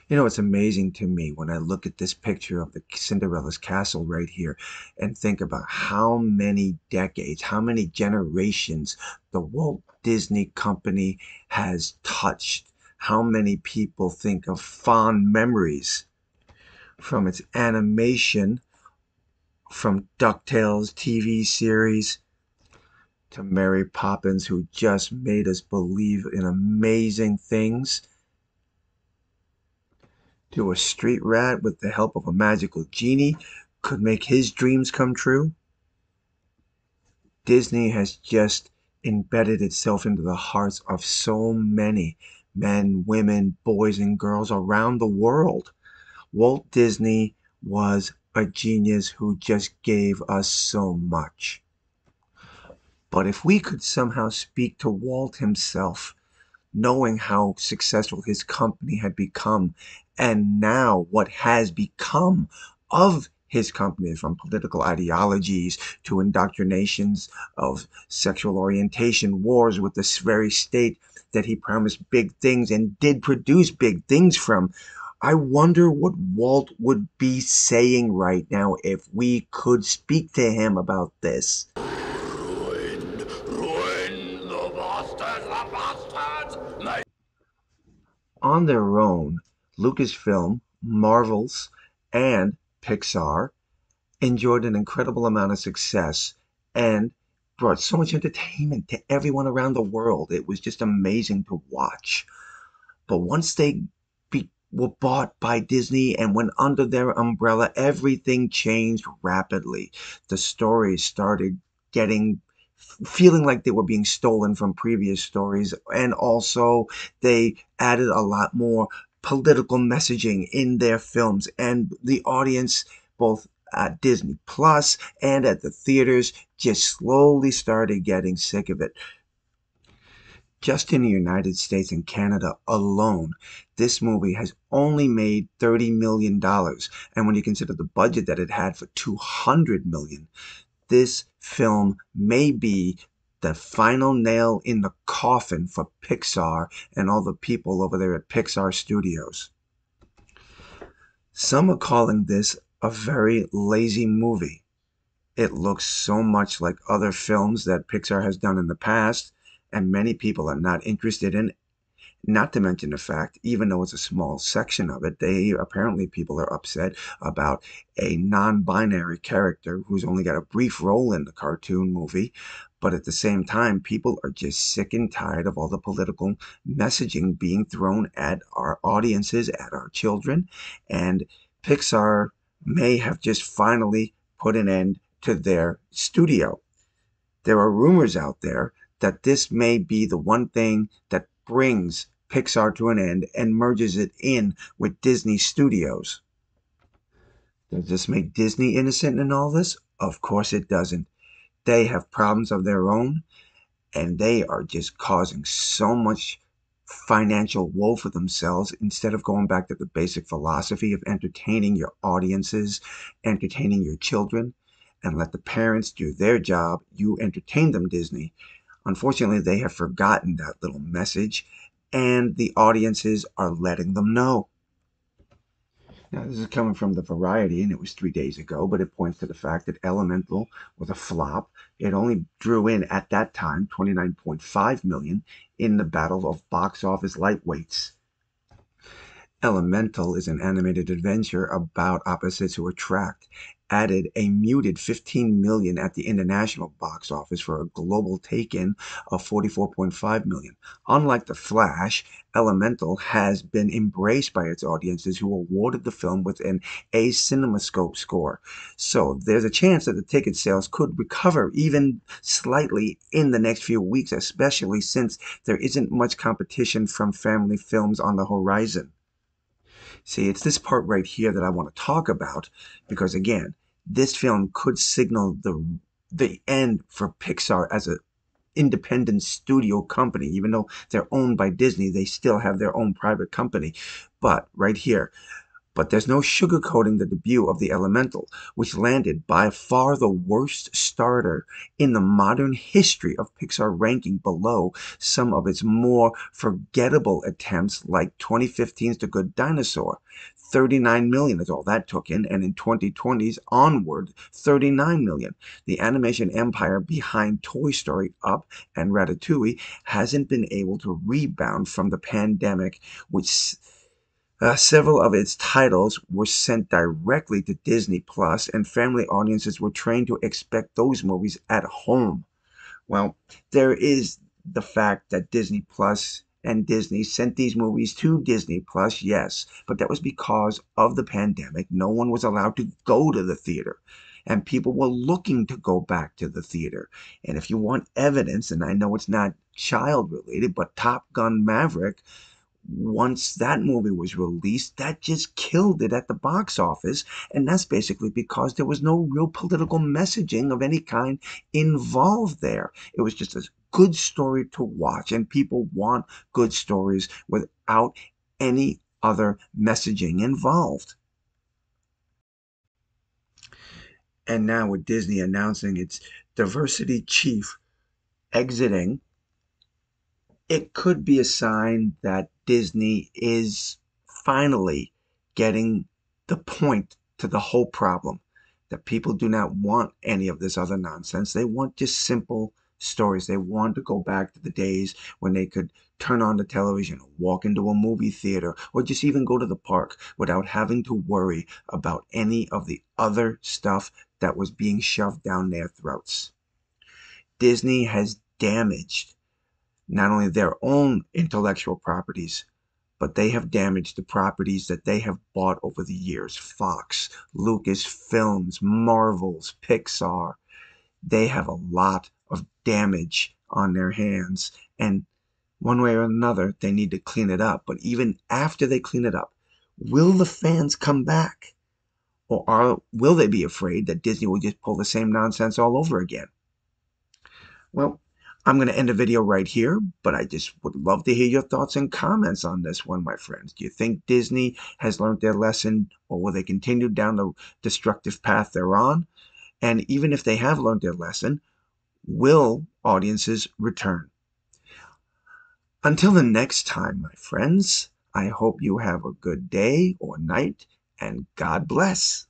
You know, it's amazing to me when I look at this picture of the Cinderella's castle right here and think about how many decades, how many generations the Walt Disney Company has touched. How many people think of fond memories from its animation, from DuckTales TV series to Mary Poppins, who just made us believe in amazing things, to a street rat with the help of a magical genie could make his dreams come true. Disney has just embedded itself into the hearts of so many men, women, boys, and girls around the world. Walt Disney was a genius who just gave us so much. But if we could somehow speak to Walt himself, knowing how successful his company had become, and now what has become of his company, from political ideologies to indoctrinations of sexual orientation, wars with this very state that he promised big things and did produce big things from. I wonder what Walt would be saying right now if we could speak to him about this. Ruin, ruin, the bastards! On their own, Lucasfilm, Marvel's, and Pixar enjoyed an incredible amount of success and brought so much entertainment to everyone around the world. It was just amazing to watch. But once they were bought by Disney and went under their umbrella, everything changed rapidly. The stories started getting feeling like they were being stolen from previous stories, and also they added a lot more political messaging in their films, and the audience, both at Disney Plus and at the theaters, just slowly started getting sick of it. Just in the United States and Canada alone, this movie has only made $30 million. And when you consider the budget that it had for $200 million, this film may be the final nail in the coffin for Pixar and all the people over there at Pixar Studios. Some are calling this a very lazy movie. It looks so much like other films that Pixar has done in the past, and many people are not interested in. Not to mention the fact, even though it's a small section of it, people are upset about a non-binary character who's only got a brief role in the cartoon movie. But at the same time, people are just sick and tired of all the political messaging being thrown at our audiences, at our children. And Pixar may have just finally put an end to their studio. There are rumors out there that this may be the one thing that brings Pixar to an end and merges it in with Disney Studios. Does this make Disney innocent in all this? Of course it doesn't. They have problems of their own, and they are just causing so much financial woe for themselves instead of going back to the basic philosophy of entertaining your audiences, entertaining your children, and let the parents do their job. You entertain them, Disney. Unfortunately, they have forgotten that little message, and the audiences are letting them know. Now, this is coming from the Variety, and it was 3 days ago, but it points to the fact that Elemental was a flop. It only drew in, at that time, 29.5 million in the battle of box office lightweights. Elemental is an animated adventure about opposites who attract, added a muted 15 million at the international box office for a global take-in of 44.5 million. Unlike The Flash, Elemental has been embraced by its audiences, who awarded the film with an A CinemaScope score. So there's a chance that the ticket sales could recover even slightly in the next few weeks, especially since there isn't much competition from family films on the horizon. See, it's this part right here that I want to talk about because, again, this film could signal the end for Pixar as an independent studio company. Even though they're owned by Disney, they still have their own private company. But right here, But there's no sugarcoating the debut of The Elemental, which landed by far the worst starter in the modern history of Pixar, ranking below some of its more forgettable attempts like 2015's The Good Dinosaur. 39 million is all that took in, and in 2020's Onward, 39 million. The animation empire behind Toy Story, Up, and Ratatouille hasn't been able to rebound from the pandemic, which several of its titles were sent directly to Disney Plus, and family audiences were trained to expect those movies at home. Well, there is the fact that Disney Plus and Disney sent these movies to Disney Plus, yes, but that was because of the pandemic. No one was allowed to go to the theater, and people were looking to go back to the theater. And if you want evidence, and I know it's not child related, but Top Gun Maverick, once that movie was released, that just killed it at the box office. And that's basically because there was no real political messaging of any kind involved there. It was just a good story to watch, and people want good stories without any other messaging involved. And now, with Disney announcing its diversity chief exiting, it could be a sign that Disney is finally getting the point to the whole problem. That people do not want any of this other nonsense. They want just simple stories. They want to go back to the days when they could turn on the television, walk into a movie theater, or just even go to the park without having to worry about any of the other stuff that was being shoved down their throats. Disney has damaged not only their own intellectual properties, but they have damaged the properties that they have bought over the years. Fox, Lucasfilms, Marvels, Pixar. They have a lot of damage on their hands. And one way or another, they need to clean it up. But even after they clean it up, will the fans come back? Will they be afraid that Disney will just pull the same nonsense all over again? Well, I'm going to end the video right here, but I just would love to hear your thoughts and comments on this one, my friends. Do you think Disney has learned their lesson, or will they continue down the destructive path they're on? And even if they have learned their lesson, will audiences return? Until the next time, my friends, I hope you have a good day or night, and God bless.